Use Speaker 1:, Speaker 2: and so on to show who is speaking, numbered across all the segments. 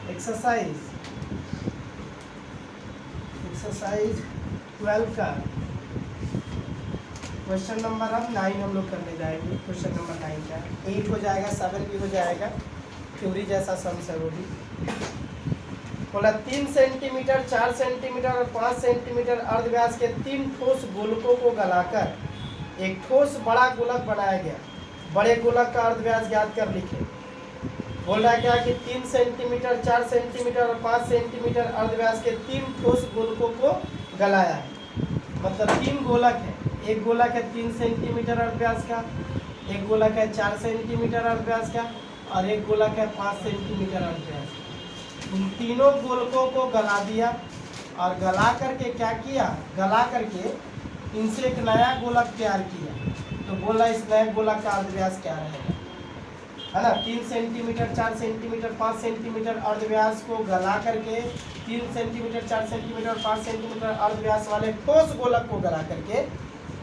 Speaker 1: Exercise 12 का question number अब 9 हम लोग करने जाएंगे। क्वेश्चन नंबर 9 का 8 हो जाएगा, 7 भी हो जाएगा, थ्योरी जैसा सम्स है वो भी। बोला 3 सेंटीमीटर, 4 सेंटीमीटर और 5 सेंटीमीटर अर्धव्यास के 3 ठोस गोलकों को गलाकर एक ठोस बड़ा गोलक बनाया गया। बड़े गोलक का अर्धव्यास ज्ञात कर लिखे। बोल रहा है क्या कि 3 सेंटीमीटर, 4 सेंटीमीटर और 5 सेंटीमीटर अर्धव्यास के 3 ठोस गोलकों को गलाया है। मतलब 3 गोलक है। एक गोलक है 3 सेंटीमीटर अर्धव्यास का, एक गोलक है 4 सेंटीमीटर अर्धव्यास का और एक गोलक है 5 सेंटीमीटर अर्धव्यास का। इन तीनों गोलकों को गला दिया और गला करके क्या किया, गला करके इनसे एक नया गोलक तैयार किया। तो बोला इस नए गोलक का अर्धव्यास क्या रहेगा, है ना। 3 सेंटीमीटर, 4 सेंटीमीटर, 5 सेंटीमीटर अर्धव्यास को गला करके 3 सेंटीमीटर, 4 सेंटीमीटर और 5 सेंटीमीटर अर्धव्यास वाले ठोस गोलक को गला करके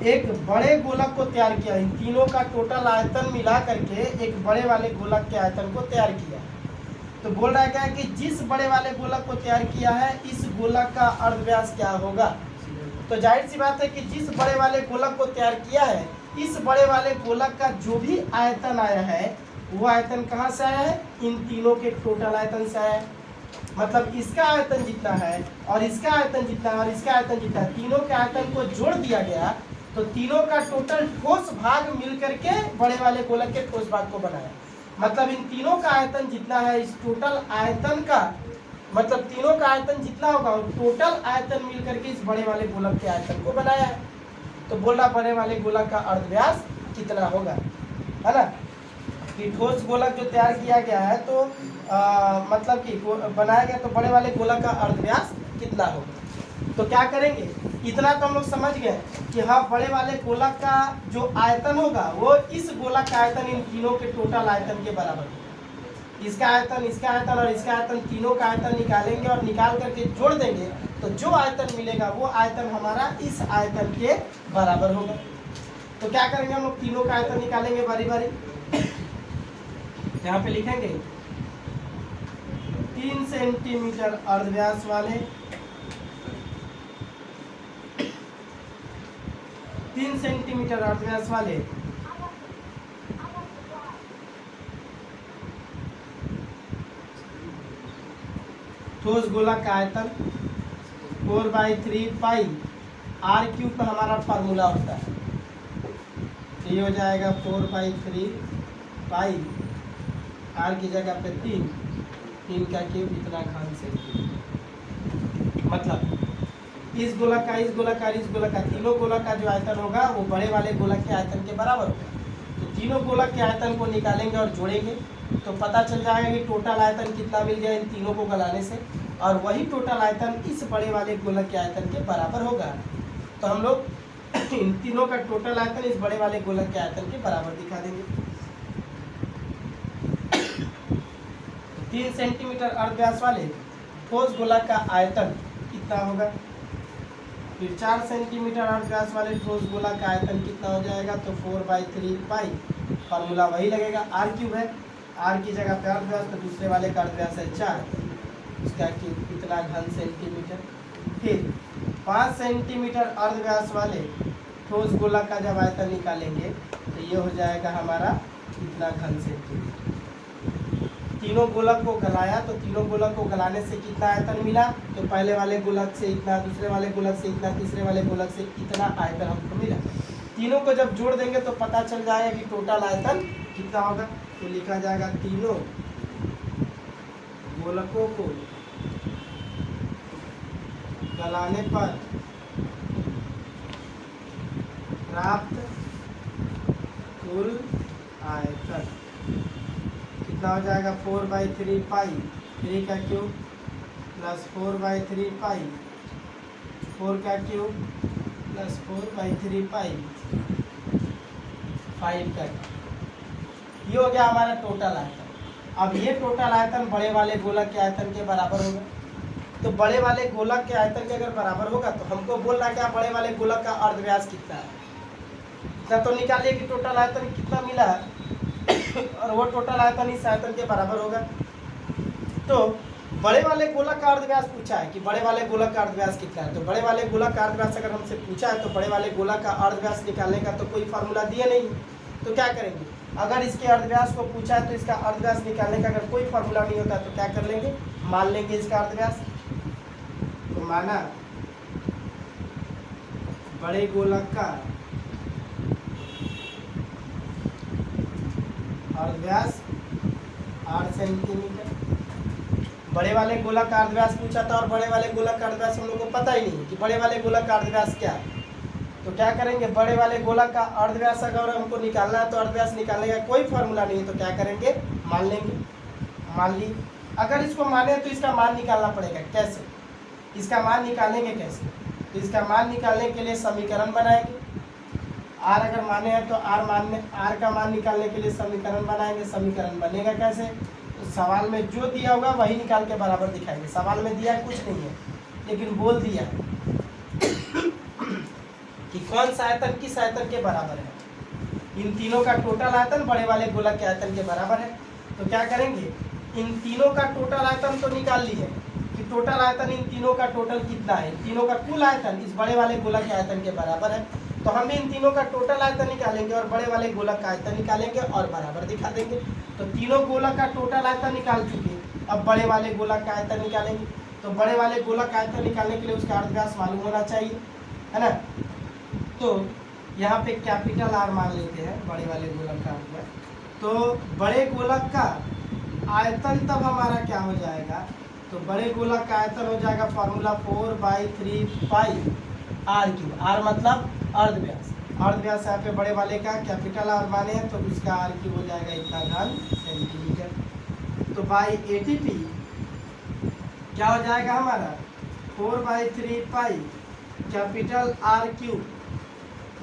Speaker 1: एक बड़े गोलक को तैयार किया। इन तीनों का टोटल आयतन मिला करके एक बड़े वाले गोलक के आयतन को तैयार किया। तो बोल रहा है क्या कि जिस बड़े वाले गोलक को तैयार किया है इस गोलक का अर्धव्यास क्या होगा। तो जाहिर सी बात है कि जिस बड़े वाले गोलक को तैयार किया है इस बड़े वाले गोलक का जो भी आयतन आया है वो आयतन कहाँ से आया है, इन तीनों के टोटल आयतन से आया है। मतलब इसका आयतन जितना है और इसका आयतन जितना है और इसका आयतन जितना है, तीनों के आयतन को जोड़ दिया गया तो तीनों का टोटल ठोस भाग मिल करके बड़े वाले गोलक के ठोस भाग को बनाया। मतलब इन तीनों का आयतन जितना है इस टोटल आयतन का, मतलब तीनों का आयतन जितना होगा और टोटल आयतन मिल करके इस बड़े वाले गोलक के आयतन को बनाया है। तो बोल रहा बड़े वाले गोलक का अर्धव्यास कितना होगा, है ना। कि ठोस गोलक जो तैयार किया गया है तो मतलब कि बनाया गया तो बड़े वाले गोलक का अर्धव्यास कितना होगा। तो क्या करेंगे, इतना तो हम लोग समझ गए कि हाँ बड़े वाले गोलक का जो आयतन होगा वो इस गोलक का आयतन इन तीनों के टोटल आयतन के बराबर होगा। इसका आयतन और इसका आयतन तीनों का आयतन निकालेंगे और निकाल करके जोड़ देंगे तो जो आयतन मिलेगा वो आयतन हमारा इस आयतन के बराबर होगा। तो क्या करेंगे, हम लोग तीनों का आयतन निकालेंगे बारी बारी। यहाँ पे लिखेंगे 3 सेंटीमीटर अर्धव्यास वाले 3 सेंटीमीटर अर्धव्यास वाले ठोस गोलक का आयतन 4/3 पाई r³ का हमारा फार्मूला होता है। ये हो जाएगा 4/3 पाई r की जगह पे 3 का क्यूब इतना घन सेंटीमीटर। मतलब इस गोलक का, इस गोलक का, इस गोलक का, तीनों गोलक का जो आयतन होगा वो बड़े वाले गोलक के आयतन के बराबर होगा। तो तीनों गोलक के आयतन को निकालेंगे और जोड़ेंगे तो पता चल जाएगा कि टोटल आयतन कितना मिल गया इन तीनों को गलाने से, और वही टोटल आयतन इस बड़े वाले गोलक के आयतन के बराबर होगा। तो हम लोग इन तीनों का टोटल आयतन इस बड़े वाले गोलक के आयतन के बराबर दिखा देंगे। 3 सेंटीमीटर अर्धव्यास वाले ठोस गोलक का आयतन कितना होगा। फिर 4 सेंटीमीटर अर्धव्यास वाले ठोस गोलक का आयतन कितना हो जाएगा, तो 4/3 पाई, फार्मूला वही लगेगा, r³ है, r की जगह पे अर्धव्यास तो दूसरे वाले का अर्धव्यास है 4, उसका कितना घन सेंटीमीटर। फिर 5 सेंटीमीटर अर्धव्यास वाले ठोस गोलक का जब आयतन निकालेंगे तो ये हो जाएगा हमारा कितना घन सेंटीमीटर। तीनों गोलक को गलाया तो तीनों गोलक को गलाने से कितना आयतन मिला, तो पहले वाले गोलक से इतना, दूसरे वाले गोलक से इतना, तीसरे वाले गोलक से इतना आयतन हमको मिला। तीनों को जब जोड़ देंगे तो पता चल जाएगा कि टोटल आयतन कितना होगा। तो लिखा जाएगा तीनों गोलकों को गलाने पर प्राप्त कुल आयतन कितना हो जाएगा, 4/3 पाई 3 का क्यूब प्लस 4/3 पाई 4 का क्यूब प्लस 4/3 पाई 5 का। ये हो गया हमारा टोटल आयतन। अब ये टोटल आयतन बड़े वाले गोलक के आयतन के बराबर होगा। तो बड़े वाले गोलक के आयतन के अगर बराबर होगा तो हमको बोल रहा है क्या, बड़े वाले गोलक का अर्धव्यास कितना है। इतना तो निकालिए कि टोटल आयतन कितना मिला है और वो टोटल आयतन इस आयतन के बराबर होगा। तो बड़े वाले गोलक का अर्धव्यास पूछा है कि बड़े वाले गोलक का अर्धव्यास कितना है। तो बड़े वाले गोलक का अर्धव्यास अगर हमसे पूछा है तो बड़े वाले गोलक का अर्धव्यास निकालने का तो कोई फार्मूला दिया नहीं, तो क्या करेंगे, अगर इसके अर्धव्यास को पूछा है तो इसका अर्धव्यास निकालने का अगर कोई फार्मूला नहीं होता तो क्या कर लेंगे, मान लेंगे इसका अर्धव्यास। तो माना बड़े गोलक का अर्धव्यास 8 सेंटीमीटर। बड़े वाले गोलक का अर्धव्यास पूछा था और बड़े वाले गोलक का अर्धव्यास हम लोग को पता ही नहीं कि बड़े वाले गोलक का अर्धव्यास क्या है। तो क्या करेंगे, बड़े वाले गोलक का अर्धव्यास अगर हमको निकालना है तो अर्धव्यास निकालने का कोई फार्मूला नहीं है, तो क्या करेंगे, मान लेंगे। मान ली अगर इसको माने तो इसका मान निकालना पड़ेगा। कैसे, इसका मान निकालेंगे कैसे, तो इसका मान निकालने के लिए समीकरण बनाएंगे। आर अगर माने हैं तो आर का मान निकालने के लिए समीकरण बनाएंगे। समीकरण बनेगा कैसे, तो सवाल में जो दिया होगा वही निकाल के बराबर दिखाएंगे। सवाल में दिया कुछ नहीं है लेकिन बोल दिया कि कौन सा आयतन किस आयतन के बराबर है। इन तीनों का टोटल आयतन बड़े वाले गोलक के आयतन के बराबर है। तो क्या करेंगे, इन तीनों का टोटल आयतन तो निकाल लिए कि टोटल आयतन इन तीनों का टोटल कितना है। इन तीनों का कुल आयतन इस बड़े वाले गोलक के आयतन के बराबर है। तो हम भी इन तीनों का टोटल आयतन निकालेंगे और बड़े वाले गोलक का आयतन निकालेंगे और बराबर दिखा देंगे। तो तीनों गोलक का टोटल आयतन निकाल चुके, अब बड़े वाले गोलक का आयतन निकालेंगे। तो बड़े वाले गोलक का आयतन निकालने के लिए उसका अर्धव्यास मालूम होना चाहिए, है ना। तो यहाँ पे कैपिटल आर मान लेते हैं बड़े वाले गोलक का अर्धव्यास। तो बड़े गोलक का आयतन तब हमारा क्या हो जाएगा, तो बड़े गोलक का आयतन हो जाएगा formula 4/3 pi r cube. R मतलब अर्धव्यास। अर्धव्यास यहाँ पे बड़े वाले का कैपिटल आर माने हैं तो उसका आर क्यूब हो जाएगा इतना घन सेंटीमीटर। तो बाई ATP क्या हो जाएगा हमारा 4/3 पाई कैपिटल आर क्यूब।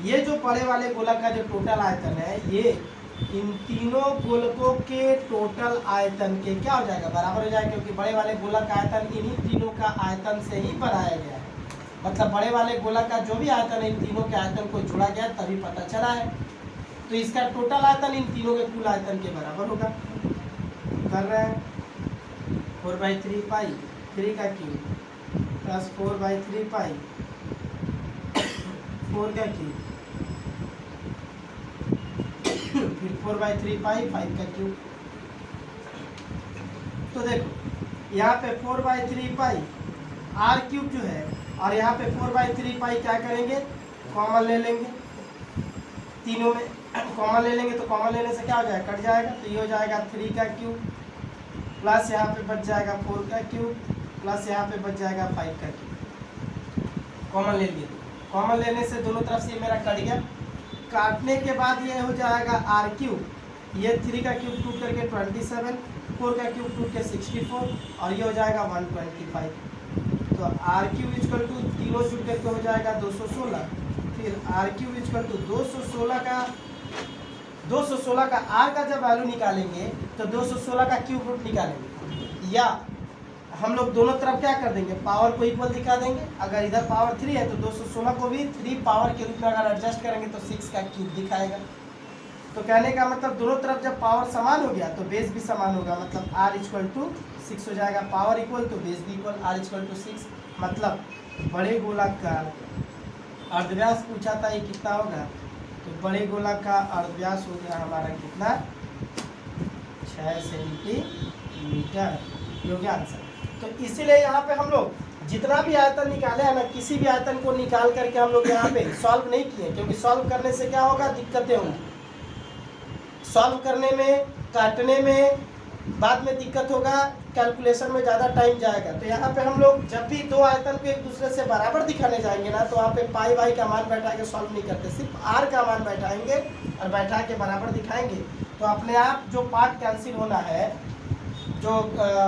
Speaker 1: ये जो बड़े वाले गोलक का जो टोटल आयतन है ये इन तीनों गोलकों के टोटल आयतन के क्या हो जाएगा, बराबर हो जाएगा, क्योंकि बड़े वाले गोलक का आयतन इन्हीं तीनों का आयतन से ही बनाया गया है। मतलब बड़े वाले गोलक का जो भी आयतन है इन तीनों के आयतन को जोड़ा गया तभी पता चला है। तो इसका टोटल आयतन इन तीनों के कुल आयतन के बराबर होगा। कर रहे हैं 4/3 पाई 3 का क्यूब प्लस 4/3 पाई 4 का क्यूब फिर 4/3 पाई 5 का क्यूब। तो देखो यहाँ पे 4/3 पाई आर क्यूब जो है और यहाँ पे 4/3 पाई क्या करेंगे, कॉमन ले लेंगे। तीनों में कॉमन ले लेंगे तो कॉमन लेने से क्या हो जाएगा, कट जाएगा। तो ये हो जाएगा 3 का क्यूब प्लस यहाँ पे बच जाएगा 4 का क्यूब प्लस यहाँ पे बच जाएगा 5 का क्यूब। कॉमन ले लिए, कॉमन लेने से दोनों तरफ से मेरा कट गया। काटने के बाद ये हो जाएगा आर क्यूब, ये 3 का क्यूब टूट करके 27, 4 का क्यूब टूट के 64 और ये हो जाएगा 125। तो आर क्यूब इक्वल टू तीनों जुड़ करके हो जाएगा 216। फिर आर क्यूब इक्वल टू 216 का आर का जब वैल्यू निकालेंगे तो 216 का क्यूब रूट निकालेंगे, या हम लोग दोनों तरफ क्या कर देंगे, पावर को इक्वल दिखा देंगे। अगर इधर पावर 3 है तो 216 को भी 3 पावर के रूप में अगर एडजस्ट करेंगे तो 6 का क्यूब दिखाएगा। तो कहने का मतलब दोनों तरफ जब पावर समान हो गया तो बेस भी समान होगा, मतलब आर इक्वल टू 6 हो जाएगा। पावर इक्वल तो बेस भी इक्वल, आर इक्वल टू 6। मतलब बड़े गोलक का अर्धव्यास पूछा था ये कितना होगा, तो बड़े गोलक का अर्धव्यास हो गया हमारा कितना, 6 सेंटीमीटर। योग्य आंसर। तो इसीलिए यहाँ पे हम लोग जितना भी आयतन निकाले हैं ना, किसी भी आयतन को निकाल करके हम लोग यहाँ पे सॉल्व नहीं किए, क्योंकि सॉल्व करने से क्या होगा, दिक्कतें होंगी। सॉल्व करने में, काटने में बाद में दिक्कत होगा, कैलकुलेशन में ज़्यादा टाइम जाएगा। तो यहाँ पे हम लोग जब भी दो आयतन को एक दूसरे से बराबर दिखाने जाएंगे ना, तो वहाँ पे पाई वाई का मान बैठा के सॉल्व नहीं करते, सिर्फ आर का मान बैठाएंगे और बैठा के बराबर दिखाएंगे। तो अपने आप जो पार्ट कैंसिल होना है, जो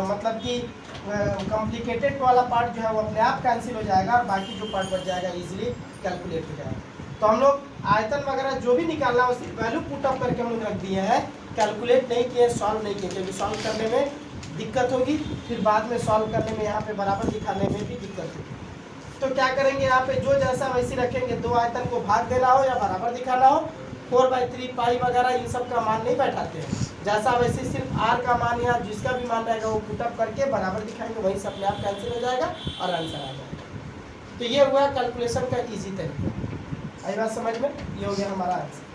Speaker 1: मतलब कि कॉम्प्लिकेटेड वाला पार्ट जो है वो अपने आप कैंसिल हो जाएगा और बाकी जो पार्ट बच जाएगा इजीली कैलकुलेट हो जाएगा। तो हम लोग आयतन वगैरह जो भी निकालना है उसकी वैल्यू पुट अप करके हम लोग रख दिए हैं, कैलकुलेट नहीं किए, सॉल्व नहीं किए, क्योंकि सॉल्व करने में दिक्कत होगी, फिर बाद में सॉल्व करने में यहाँ पे बराबर दिखाने में भी दिक्कत होगी। तो क्या करेंगे, यहाँ पे जो जैसा वैसे रखेंगे, दो आयतन को भाग देना हो या बराबर दिखाना हो, 4/3 पाई वगैरह इन सब का मान नहीं बैठाते हैं। जैसा वैसे सिर्फ आर का मान या जिसका भी मान रहेगा वो पुटअप करके बराबर दिखाएंगे, वहीं से अपने आप कैंसिल हो जाएगा और आंसर आ जाएगा। तो ये हुआ कैलकुलेशन का इजी तरीका। आई बात समझ में? ये हो गया हमारा आंसर।